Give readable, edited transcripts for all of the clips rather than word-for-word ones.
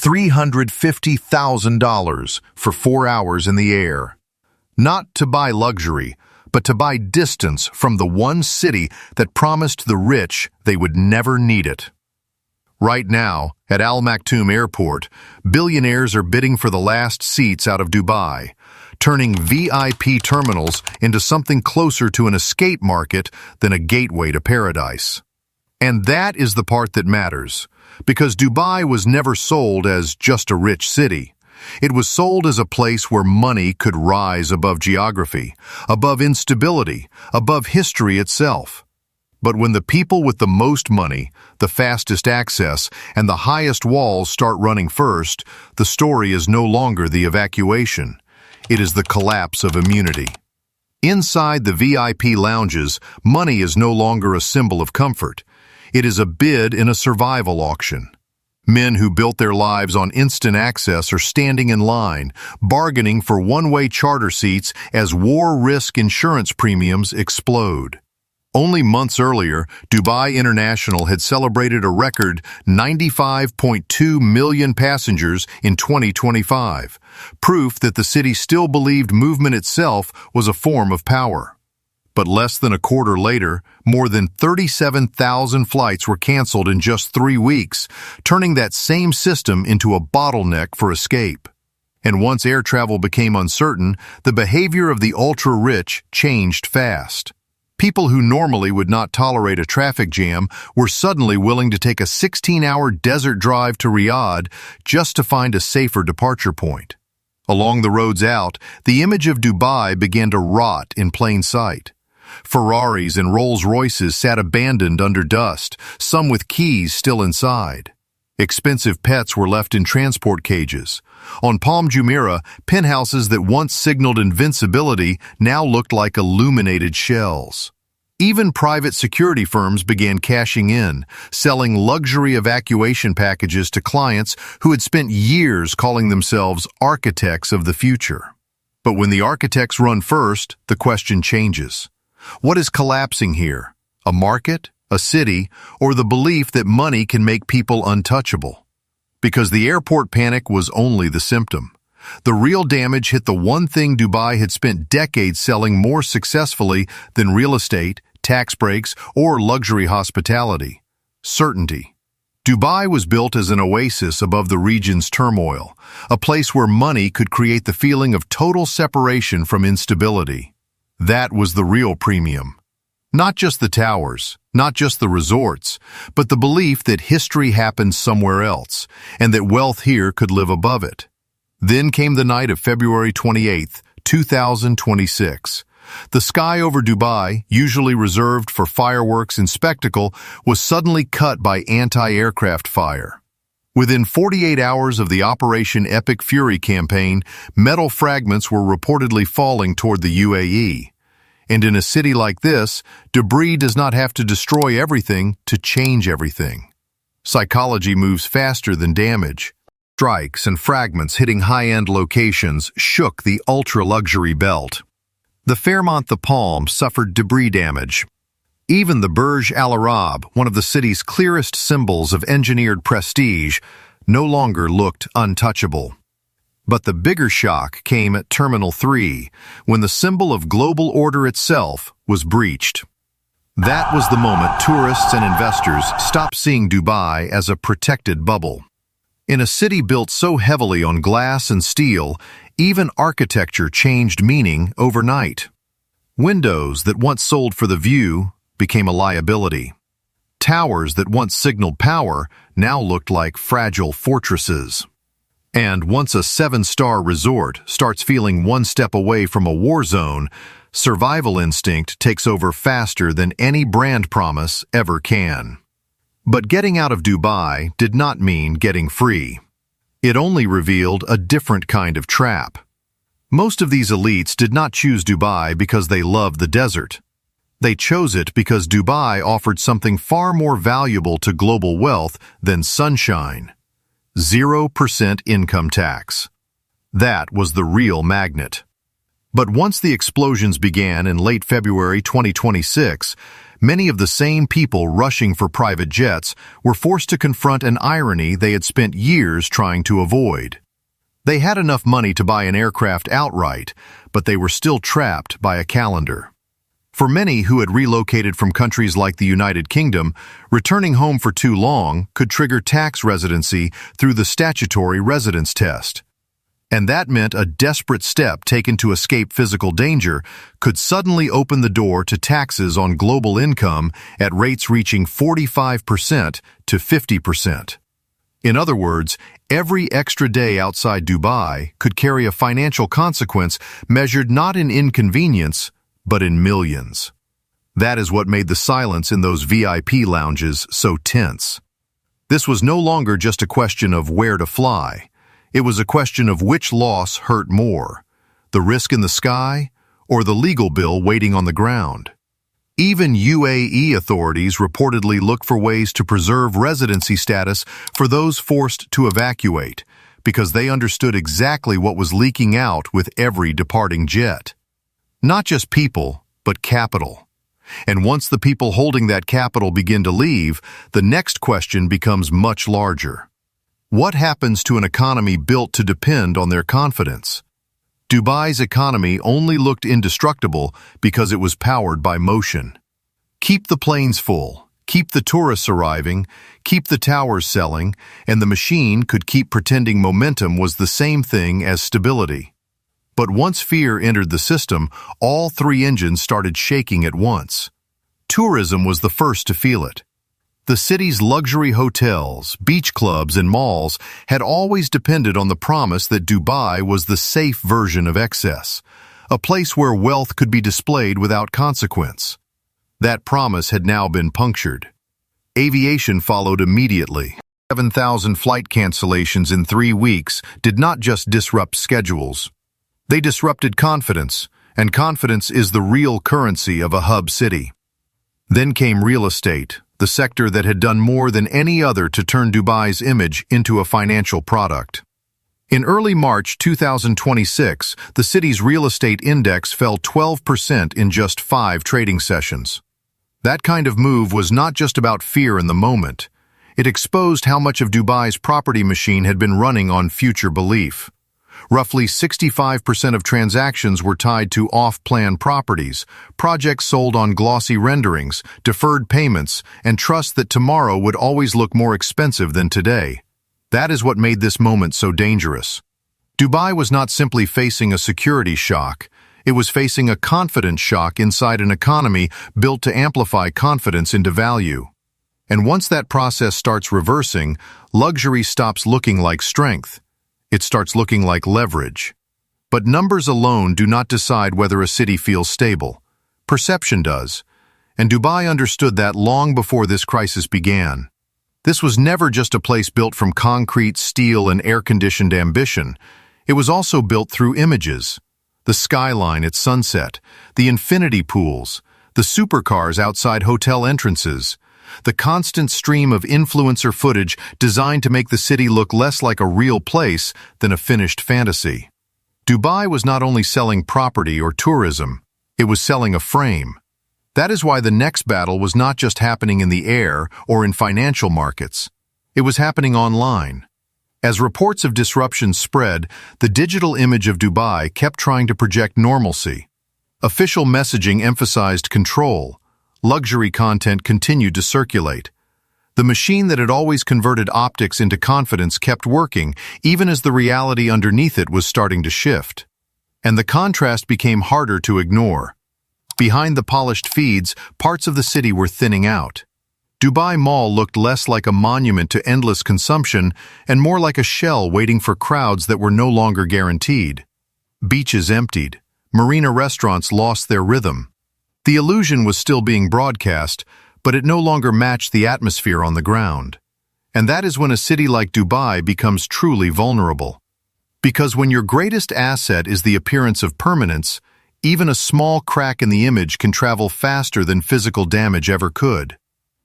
$350,000 for 4 hours in the air. Not to buy luxury, but to buy distance from the one city that promised the rich they would never need it. Right now, at Al Maktoum Airport, billionaires are bidding for the last seats out of Dubai, turning VIP terminals into something closer to an escape market than a gateway to paradise. And that is the part that matters, because Dubai was never sold as just a rich city. It was sold as a place where money could rise above geography, above instability, above history itself. But when the people with the most money, the fastest access, and the highest walls start running first, the story is no longer the evacuation. It is the collapse of immunity. Inside the VIP lounges, money is no longer a symbol of comfort. It is a bid in a survival auction. Men who built their lives on instant access are standing in line, bargaining for one-way charter seats as war risk insurance premiums explode. Only months earlier, Dubai International had celebrated a record 95.2 million passengers in 2025, proof that the city still believed movement itself was a form of power. But less than a quarter later, more than 37,000 flights were canceled in just 3 weeks, turning that same system into a bottleneck for escape. And once air travel became uncertain, the behavior of the ultra-rich changed fast. People who normally would not tolerate a traffic jam were suddenly willing to take a 16-hour desert drive to Riyadh just to find a safer departure point. Along the roads out, the image of Dubai began to rot in plain sight. Ferraris and Rolls-Royces sat abandoned under dust, some with keys still inside. Expensive pets were left in transport cages. On Palm Jumeirah, penthouses that once signaled invincibility now looked like illuminated shells. Even private security firms began cashing in, selling luxury evacuation packages to clients who had spent years calling themselves architects of the future. But when the architects run first, the question changes. What is collapsing here? A market, a city, or the belief that money can make people untouchable? Because the airport panic was only the symptom. The real damage hit the one thing Dubai had spent decades selling more successfully than real estate, tax breaks, or luxury hospitality: certainty. Dubai was built as an oasis above the region's turmoil, a place where money could create the feeling of total separation from instability. That was the real premium. Not just the towers, not just the resorts, but the belief that history happened somewhere else, and that wealth here could live above it. Then came the night of February 28, 2026. The sky over Dubai, usually reserved for fireworks and spectacle, was suddenly cut by anti-aircraft fire. Within 48 hours of the Operation Epic Fury campaign, metal fragments were reportedly falling toward the UAE. And in a city like this, debris does not have to destroy everything to change everything. Psychology moves faster than damage. Strikes and fragments hitting high-end locations shook the ultra-luxury belt. The Fairmont The Palm suffered debris damage. Even the Burj Al Arab, one of the city's clearest symbols of engineered prestige, no longer looked untouchable. But the bigger shock came at Terminal 3, when the symbol of global order itself was breached. That was the moment tourists and investors stopped seeing Dubai as a protected bubble. In a city built so heavily on glass and steel, even architecture changed meaning overnight. Windows that once sold for the view became a liability. Towers that once signaled power now looked like fragile fortresses. And once a 7-star resort starts feeling one step away from a war zone, survival instinct takes over faster than any brand promise ever can. But getting out of Dubai did not mean getting free. It only revealed a different kind of trap. Most of these elites did not choose Dubai because they loved the desert. They chose it because Dubai offered something far more valuable to global wealth than sunshine: 0% income tax. That was the real magnet. But once the explosions began in late February 2026, many of the same people rushing for private jets were forced to confront an irony they had spent years trying to avoid. They had enough money to buy an aircraft outright, but they were still trapped by a calendar. For many who had relocated from countries like the United Kingdom, returning home for too long could trigger tax residency through the statutory residence test. And that meant a desperate step taken to escape physical danger could suddenly open the door to taxes on global income at rates reaching 45% to 50%. In other words, every extra day outside Dubai could carry a financial consequence measured not in inconvenience, but in millions. That is what made the silence in those VIP lounges so tense. This was no longer just a question of where to fly. It was a question of which loss hurt more, the risk in the sky or the legal bill waiting on the ground. Even UAE authorities reportedly looked for ways to preserve residency status for those forced to evacuate, because they understood exactly what was leaking out with every departing jet. Not just people, but capital. And once the people holding that capital begin to leave, the next question becomes much larger. What happens to an economy built to depend on their confidence? Dubai's economy only looked indestructible because it was powered by motion. Keep the planes full, keep the tourists arriving, keep the towers selling, and the machine could keep pretending momentum was the same thing as stability. But once fear entered the system, all three engines started shaking at once. Tourism was the first to feel it. The city's luxury hotels, beach clubs, and malls had always depended on the promise that Dubai was the safe version of excess, a place where wealth could be displayed without consequence. That promise had now been punctured. Aviation followed immediately. 7,000 flight cancellations in 3 weeks did not just disrupt schedules. They disrupted confidence, and confidence is the real currency of a hub city. Then came real estate, the sector that had done more than any other to turn Dubai's image into a financial product. In early March 2026, the city's real estate index fell 12% in just 5 trading sessions. That kind of move was not just about fear in the moment. It exposed how much of Dubai's property machine had been running on future belief. Roughly 65% of transactions were tied to off-plan properties, projects sold on glossy renderings, deferred payments, and trust that tomorrow would always look more expensive than today. That is what made this moment so dangerous. Dubai was not simply facing a security shock. It was facing a confidence shock inside an economy built to amplify confidence into value. And once that process starts reversing, luxury stops looking like strength. It starts looking like leverage. But numbers alone do not decide whether a city feels stable. Perception does. And Dubai understood that long before this crisis began. This was never just a place built from concrete, steel, and air-conditioned ambition. It was also built through images. The skyline at sunset, the infinity pools, the supercars outside hotel entrances, the constant stream of influencer footage designed to make the city look less like a real place than a finished fantasy. Dubai was not only selling property or tourism, it was selling a frame. That is why the next battle was not just happening in the air or in financial markets. It was happening online. As reports of disruption spread, the digital image of Dubai kept trying to project normalcy. Official messaging emphasized control. Luxury content continued to circulate. The machine that had always converted optics into confidence kept working, even as the reality underneath it was starting to shift. And the contrast became harder to ignore. Behind the polished feeds, parts of the city were thinning out. Dubai Mall looked less like a monument to endless consumption and more like a shell waiting for crowds that were no longer guaranteed. Beaches emptied. Marina restaurants lost their rhythm. The illusion was still being broadcast, but it no longer matched the atmosphere on the ground. And that is when a city like Dubai becomes truly vulnerable. Because when your greatest asset is the appearance of permanence, even a small crack in the image can travel faster than physical damage ever could.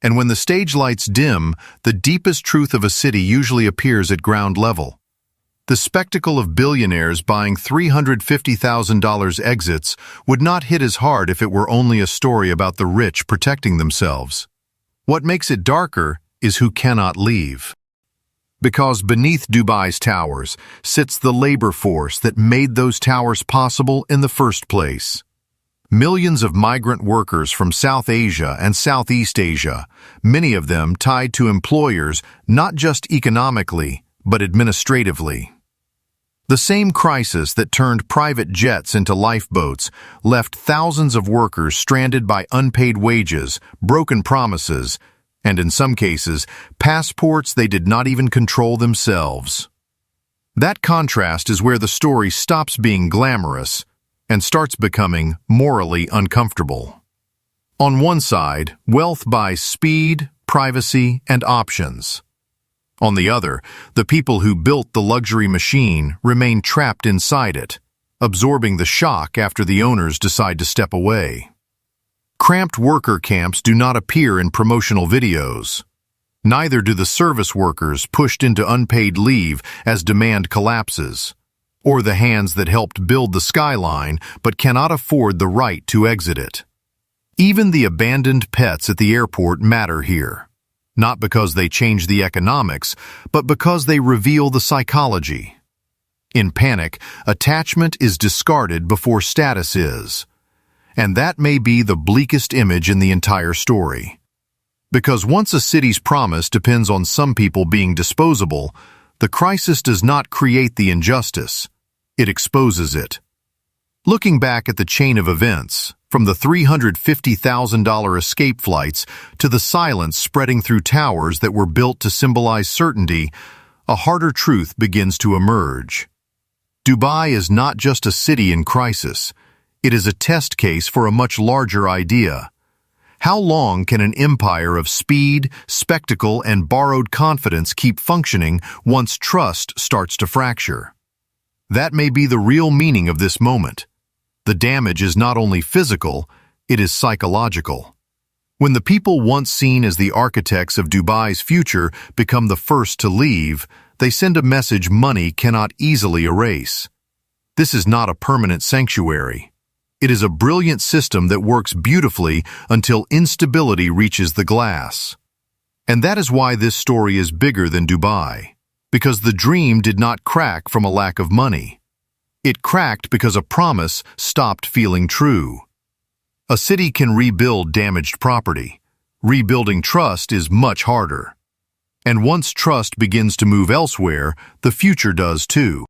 And when the stage lights dim, the deepest truth of a city usually appears at ground level. The spectacle of billionaires buying $350,000 exits would not hit as hard if it were only a story about the rich protecting themselves. What makes it darker is who cannot leave. Because beneath Dubai's towers sits the labor force that made those towers possible in the first place. Millions of migrant workers from South Asia and Southeast Asia, many of them tied to employers not just economically, but administratively. The same crisis that turned private jets into lifeboats left thousands of workers stranded by unpaid wages, broken promises, and in some cases, passports they did not even control themselves. That contrast is where the story stops being glamorous and starts becoming morally uncomfortable. On one side, wealth buys speed, privacy, and options. On the other, the people who built the luxury machine remain trapped inside it, absorbing the shock after the owners decide to step away. Cramped worker camps do not appear in promotional videos. Neither do the service workers pushed into unpaid leave as demand collapses, or the hands that helped build the skyline but cannot afford the right to exit it. Even the abandoned pets at the airport matter here, not because they change the economics, but because they reveal the psychology. In panic, attachment is discarded before status is. And that may be the bleakest image in the entire story. Because once a city's promise depends on some people being disposable, the crisis does not create the injustice, it exposes it. Looking back at the chain of events, from the $350,000 escape flights to the silence spreading through towers that were built to symbolize certainty, a harder truth begins to emerge. Dubai is not just a city in crisis. It is a test case for a much larger idea. How long can an empire of speed, spectacle, and borrowed confidence keep functioning once trust starts to fracture? That may be the real meaning of this moment. The damage is not only physical, it is psychological. When the people once seen as the architects of Dubai's future become the first to leave, they send a message money cannot easily erase. This is not a permanent sanctuary. It is a brilliant system that works beautifully until instability reaches the glass. And that is why this story is bigger than Dubai, because the dream did not crack from a lack of money. It cracked because a promise stopped feeling true. A city can rebuild damaged property. Rebuilding trust is much harder. And once trust begins to move elsewhere, the future does too.